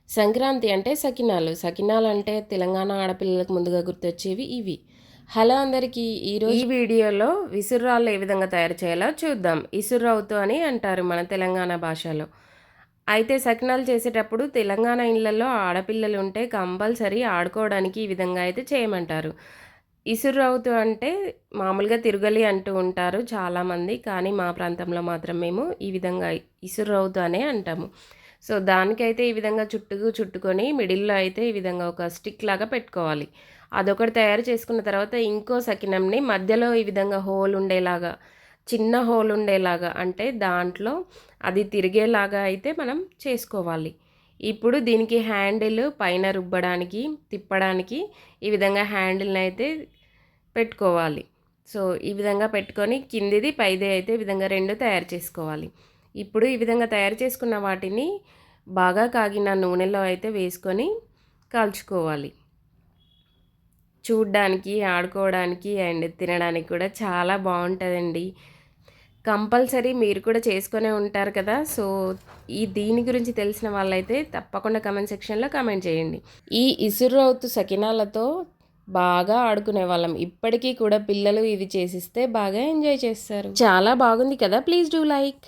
సంక్రాంతి అంటే సకినాలు. సకినాలంటే తెలంగాణ ఆడపిల్లలకు ముందుగా గుర్తొచ్చేవి ఇవి. హలో అందరికీ! ఈ వీడియోలో విసుర్రాళ్ళు ఏ విధంగా తయారు చేయాలో చూద్దాం. ఇసుర్రవుతు అని అంటారు మన తెలంగాణ భాషలో. అయితే సకినాలు చేసేటప్పుడు తెలంగాణ ఇళ్లలో ఆడపిల్లలు ఉంటే కంపల్సరీ ఆడుకోవడానికి ఈ విధంగా అయితే చేయమంటారు. ఇసుర్రవుతు అంటే మామూలుగా తిరగలి అంటూ ఉంటారు చాలామంది. కానీ మా ప్రాంతంలో మాత్రం మేము ఈ విధంగా ఇసుర్రవుతు అనే అంటాము. సో, దానికైతే ఈ విధంగా చుట్టుకొని మిడిల్‌లో అయితే ఈ విధంగా ఒక స్టిక్ లాగా పెట్టుకోవాలి. అదొకటి తయారు చేసుకున్న తర్వాత ఇంకో సకినంని మధ్యలో ఈ విధంగా హోల్ ఉండేలాగా, చిన్న హోల్ ఉండేలాగా అంటే దాంట్లో అది తిరిగేలాగా అయితే మనం చేసుకోవాలి. ఇప్పుడు దీనికి హ్యాండిల్ పైన రుబ్బడానికి, తిప్పడానికి ఈ విధంగా హ్యాండిల్‌నయితే పెట్టుకోవాలి. సో, ఈ విధంగా పెట్టుకొని కిందిది, పైది అయితే ఈ విధంగా 2 తయారు చేసుకోవాలి. ఇప్పుడు ఈ విధంగా తయారు చేసుకున్న వాటిని బాగా కాగిన నూనెలో అయితే వేసుకొని కాల్చుకోవాలి. చూడ్డానికి, ఆడుకోవడానికి అండ్ తినడానికి కూడా చాలా బావుంటదండి. కంపల్సరీ మీరు కూడా చేసుకొనే ఉంటారు కదా! సో, దీని గురించి తెలిసిన వాళ్ళైతే తప్పకుండా కామెంట్ సెక్షన్‌లో కామెంట్ చేయండి. ఈ ఇసురౌతు సకినాలతో బాగా ఆడుకునేవాళ్ళం. ఇప్పటికీ కూడా పిల్లలు ఇవి చేసిస్తే బాగా ఎంజాయ్ చేస్తారు. చాలా బాగుంది కదా! Please do like.